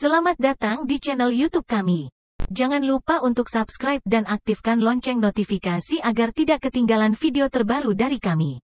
Selamat datang di channel YouTube kami. Jangan lupa untuk subscribe dan aktifkan lonceng notifikasi agar tidak ketinggalan video terbaru dari kami.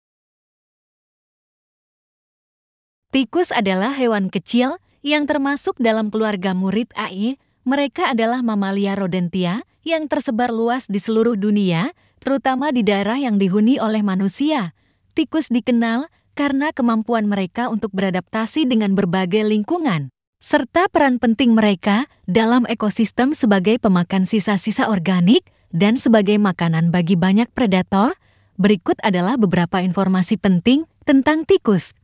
Tikus adalah hewan kecil yang termasuk dalam keluarga murid AI. Mereka adalah mamalia rodentia yang tersebar luas di seluruh dunia, terutama di daerah yang dihuni oleh manusia. Tikus dikenal karena kemampuan mereka untuk beradaptasi dengan berbagai lingkungan, serta peran penting mereka dalam ekosistem sebagai pemakan sisa-sisa organik dan sebagai makanan bagi banyak predator. Berikut adalah beberapa informasi penting tentang tikus.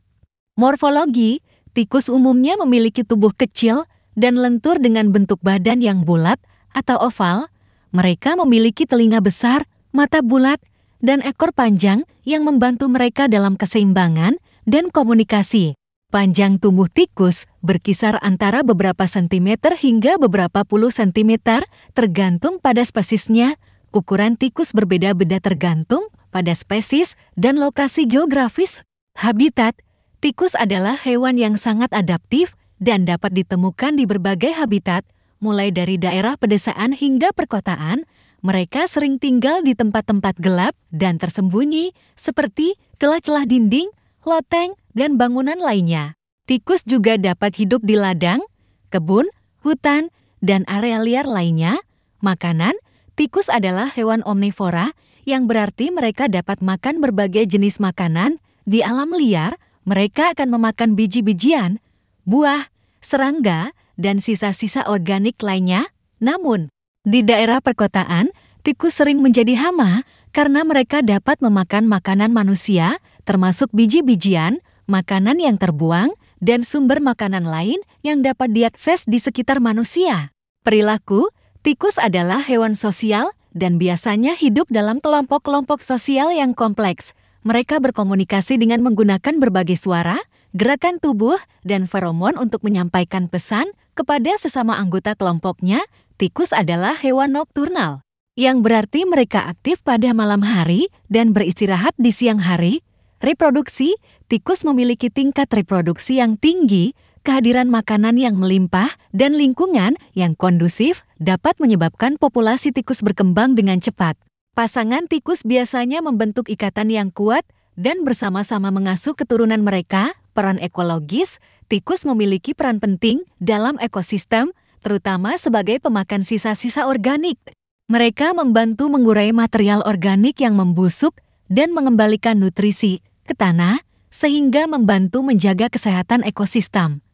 Morfologi, tikus umumnya memiliki tubuh kecil dan lentur dengan bentuk badan yang bulat atau oval. Mereka memiliki telinga besar, mata bulat, dan ekor panjang yang membantu mereka dalam keseimbangan dan komunikasi. Panjang tubuh tikus berkisar antara beberapa sentimeter hingga beberapa puluh sentimeter, tergantung pada spesiesnya. Ukuran tikus berbeda-beda tergantung pada spesies dan lokasi geografis. Habitat, tikus adalah hewan yang sangat adaptif dan dapat ditemukan di berbagai habitat, mulai dari daerah pedesaan hingga perkotaan. Mereka sering tinggal di tempat-tempat gelap dan tersembunyi, seperti celah-celah dinding, loteng, dan bangunan lainnya. Tikus juga dapat hidup di ladang, kebun, hutan, dan area liar lainnya. Makanan, tikus adalah hewan omnivora, yang berarti mereka dapat makan berbagai jenis makanan. Di alam liar, mereka akan memakan biji-bijian, buah, serangga, dan sisa-sisa organik lainnya. Namun, di daerah perkotaan, tikus sering menjadi hama karena mereka dapat memakan makanan manusia, termasuk biji-bijian, makanan yang terbuang, dan sumber makanan lain yang dapat diakses di sekitar manusia. Perilaku, tikus adalah hewan sosial dan biasanya hidup dalam kelompok-kelompok sosial yang kompleks. Mereka berkomunikasi dengan menggunakan berbagai suara, gerakan tubuh, dan feromon untuk menyampaikan pesan kepada sesama anggota kelompoknya. Tikus adalah hewan nokturnal, yang berarti mereka aktif pada malam hari dan beristirahat di siang hari. Reproduksi, tikus memiliki tingkat reproduksi yang tinggi. Kehadiran makanan yang melimpah dan lingkungan yang kondusif dapat menyebabkan populasi tikus berkembang dengan cepat. Pasangan tikus biasanya membentuk ikatan yang kuat dan bersama-sama mengasuh keturunan mereka. Peran ekologis, tikus memiliki peran penting dalam ekosistem, terutama sebagai pemakan sisa-sisa organik. Mereka membantu mengurai material organik yang membusuk dan mengembalikan nutrisi ke tanah, sehingga membantu menjaga kesehatan ekosistem.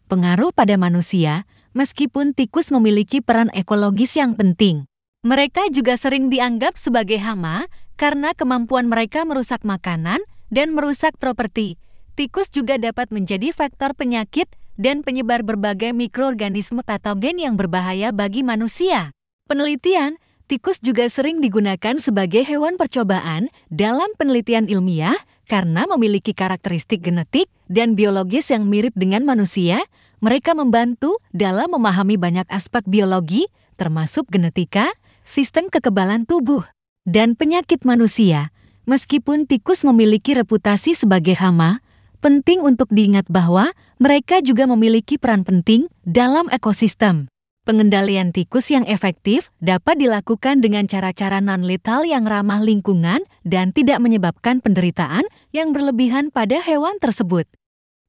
Pengaruh pada manusia, meskipun tikus memiliki peran ekologis yang penting, mereka juga sering dianggap sebagai hama karena kemampuan mereka merusak makanan dan merusak properti. Tikus juga dapat menjadi faktor penyakit dan penyebar berbagai mikroorganisme patogen yang berbahaya bagi manusia. Penelitian, tikus juga sering digunakan sebagai hewan percobaan dalam penelitian ilmiah karena memiliki karakteristik genetik dan biologis yang mirip dengan manusia. Mereka membantu dalam memahami banyak aspek biologi, termasuk genetika, sistem kekebalan tubuh, dan penyakit manusia. Meskipun tikus memiliki reputasi sebagai hama, penting untuk diingat bahwa mereka juga memiliki peran penting dalam ekosistem. Pengendalian tikus yang efektif dapat dilakukan dengan cara-cara non-lethal yang ramah lingkungan dan tidak menyebabkan penderitaan yang berlebihan pada hewan tersebut.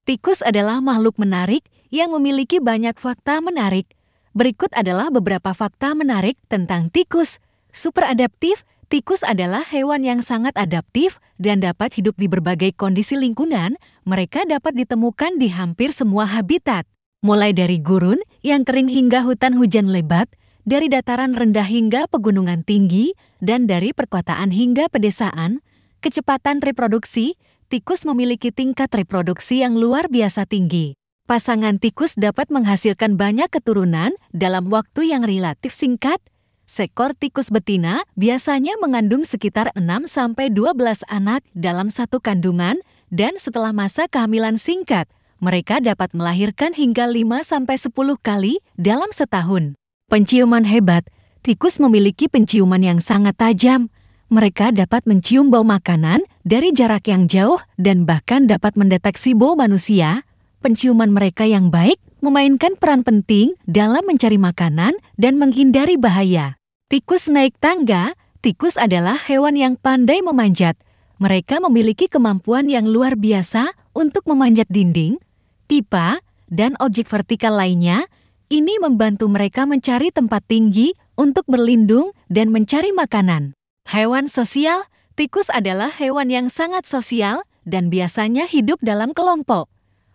Tikus adalah makhluk menarik yang memiliki banyak fakta menarik. Berikut adalah beberapa fakta menarik tentang tikus. Super adaptif, tikus adalah hewan yang sangat adaptif dan dapat hidup di berbagai kondisi lingkungan. Mereka dapat ditemukan di hampir semua habitat, mulai dari gurun yang kering hingga hutan hujan lebat, dari dataran rendah hingga pegunungan tinggi, dan dari perkotaan hingga pedesaan. Kecepatan reproduksi, tikus memiliki tingkat reproduksi yang luar biasa tinggi. Pasangan tikus dapat menghasilkan banyak keturunan dalam waktu yang relatif singkat. Seekor tikus betina biasanya mengandung sekitar 6-12 anak dalam satu kandungan, dan setelah masa kehamilan singkat, mereka dapat melahirkan hingga 5-10 kali dalam setahun. Penciuman hebat, tikus memiliki penciuman yang sangat tajam. Mereka dapat mencium bau makanan dari jarak yang jauh dan bahkan dapat mendeteksi bau manusia. Penciuman mereka yang baik memainkan peran penting dalam mencari makanan dan menghindari bahaya. Tikus naik tangga. Tikus adalah hewan yang pandai memanjat. Mereka memiliki kemampuan yang luar biasa untuk memanjat dinding, pipa, dan objek vertikal lainnya. Ini membantu mereka mencari tempat tinggi untuk berlindung dan mencari makanan. Hewan sosial. Tikus adalah hewan yang sangat sosial dan biasanya hidup dalam kelompok.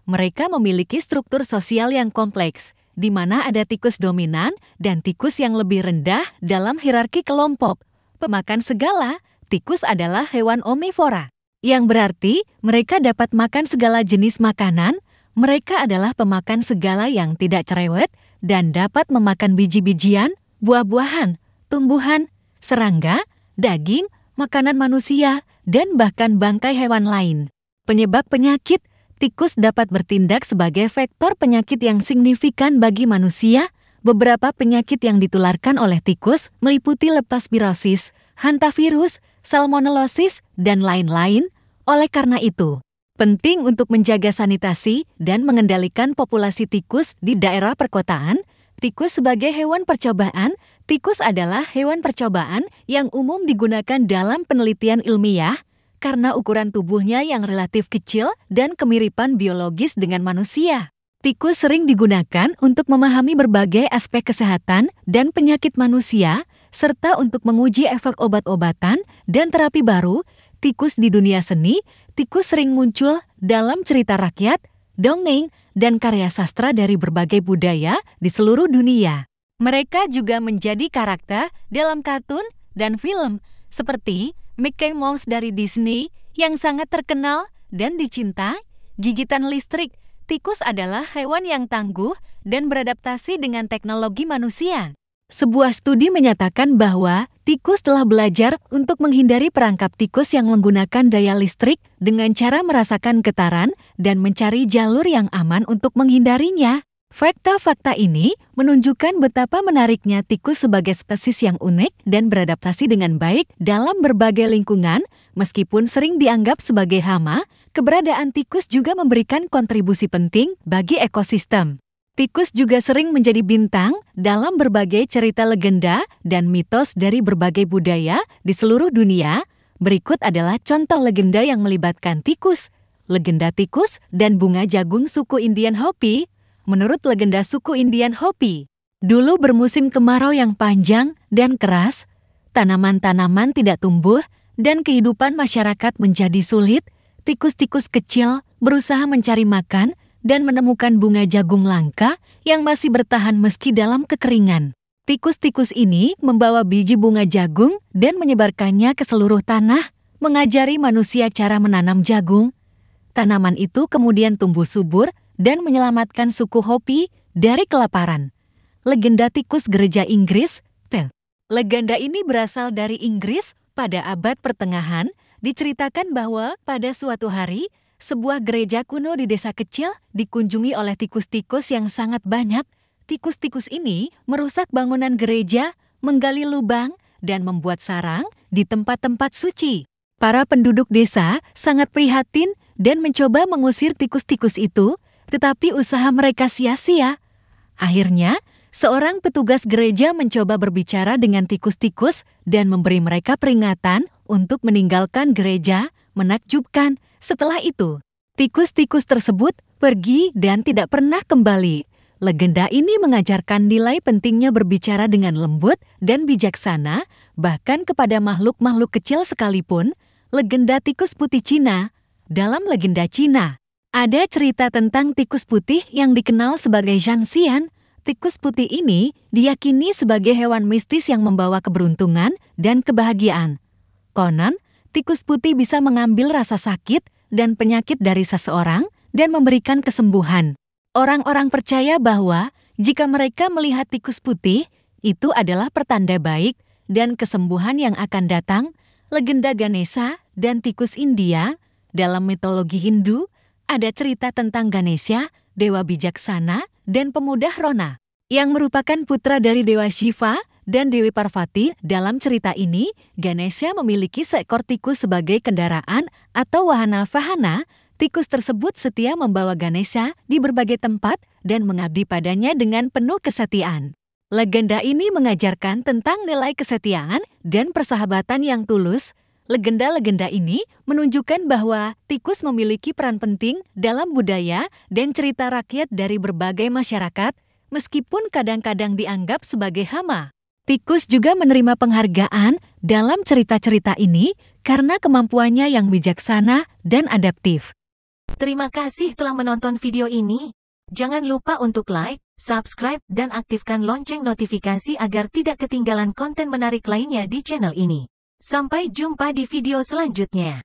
Mereka memiliki struktur sosial yang kompleks, di mana ada tikus dominan dan tikus yang lebih rendah dalam hierarki kelompok. Pemakan segala, tikus adalah hewan omnivora, yang berarti mereka dapat makan segala jenis makanan. Mereka adalah pemakan segala yang tidak cerewet dan dapat memakan biji-bijian, buah-buahan, tumbuhan, serangga, daging, makanan manusia, dan bahkan bangkai hewan lain. Penyebab penyakit. Tikus dapat bertindak sebagai vektor penyakit yang signifikan bagi manusia. Beberapa penyakit yang ditularkan oleh tikus meliputi leptospirosis, hantavirus, salmonellosis, dan lain-lain. Oleh karena itu, penting untuk menjaga sanitasi dan mengendalikan populasi tikus di daerah perkotaan. Tikus sebagai hewan percobaan. Tikus adalah hewan percobaan yang umum digunakan dalam penelitian ilmiah karena ukuran tubuhnya yang relatif kecil dan kemiripan biologis dengan manusia. Tikus sering digunakan untuk memahami berbagai aspek kesehatan dan penyakit manusia, serta untuk menguji efek obat-obatan dan terapi baru. Tikus di dunia seni. Tikus sering muncul dalam cerita rakyat, dongeng, dan karya sastra dari berbagai budaya di seluruh dunia. Mereka juga menjadi karakter dalam kartun dan film, seperti Mickey Mouse dari Disney yang sangat terkenal dan dicintai. Gigitan listrik. Tikus adalah hewan yang tangguh dan beradaptasi dengan teknologi manusia. Sebuah studi menyatakan bahwa tikus telah belajar untuk menghindari perangkap tikus yang menggunakan daya listrik dengan cara merasakan getaran dan mencari jalur yang aman untuk menghindarinya. Fakta-fakta ini menunjukkan betapa menariknya tikus sebagai spesies yang unik dan beradaptasi dengan baik dalam berbagai lingkungan. Meskipun sering dianggap sebagai hama, keberadaan tikus juga memberikan kontribusi penting bagi ekosistem. Tikus juga sering menjadi bintang dalam berbagai cerita legenda dan mitos dari berbagai budaya di seluruh dunia. Berikut adalah contoh legenda yang melibatkan tikus. Legenda tikus dan bunga jagung suku Indian Hopi. Menurut legenda suku Indian Hopi, dulu bermusim kemarau yang panjang dan keras, tanaman-tanaman tidak tumbuh, dan kehidupan masyarakat menjadi sulit. Tikus-tikus kecil berusaha mencari makan dan menemukan bunga jagung langka yang masih bertahan meski dalam kekeringan. Tikus-tikus ini membawa biji bunga jagung dan menyebarkannya ke seluruh tanah, mengajari manusia cara menanam jagung. Tanaman itu kemudian tumbuh subur dan menyelamatkan suku Hopi dari kelaparan. Legenda tikus gereja Inggris. Legenda ini berasal dari Inggris pada abad pertengahan. Diceritakan bahwa pada suatu hari, sebuah gereja kuno di desa kecil dikunjungi oleh tikus-tikus yang sangat banyak. Tikus-tikus ini merusak bangunan gereja, menggali lubang, dan membuat sarang di tempat-tempat suci. Para penduduk desa sangat prihatin dan mencoba mengusir tikus-tikus itu, tetapi usaha mereka sia-sia. Akhirnya, seorang petugas gereja mencoba berbicara dengan tikus-tikus dan memberi mereka peringatan untuk meninggalkan gereja. Menakjubkan, setelah itu, tikus-tikus tersebut pergi dan tidak pernah kembali. Legenda ini mengajarkan nilai pentingnya berbicara dengan lembut dan bijaksana, bahkan kepada makhluk-makhluk kecil sekalipun. Legenda tikus putih Cina. Dalam legenda Cina, ada cerita tentang tikus putih yang dikenal sebagai Zhangxian. Tikus putih ini diyakini sebagai hewan mistis yang membawa keberuntungan dan kebahagiaan. Konon, tikus putih bisa mengambil rasa sakit dan penyakit dari seseorang dan memberikan kesembuhan. Orang-orang percaya bahwa jika mereka melihat tikus putih, itu adalah pertanda baik dan kesembuhan yang akan datang. Legenda Ganesha dan tikus India. Dalam mitologi Hindu, ada cerita tentang Ganesha, dewa bijaksana dan pemuda Rona, yang merupakan putra dari Dewa Shiva dan Dewi Parvati. Dalam cerita ini, Ganesha memiliki seekor tikus sebagai kendaraan atau wahana vahana. Tikus tersebut setia membawa Ganesha di berbagai tempat dan mengabdi padanya dengan penuh kesetiaan. Legenda ini mengajarkan tentang nilai kesetiaan dan persahabatan yang tulus. Legenda-legenda ini menunjukkan bahwa tikus memiliki peran penting dalam budaya dan cerita rakyat dari berbagai masyarakat, meskipun kadang-kadang dianggap sebagai hama. Tikus juga menerima penghargaan dalam cerita-cerita ini karena kemampuannya yang bijaksana dan adaptif. Terima kasih telah menonton video ini. Jangan lupa untuk like, subscribe, dan aktifkan lonceng notifikasi agar tidak ketinggalan konten menarik lainnya di channel ini. Sampai jumpa di video selanjutnya.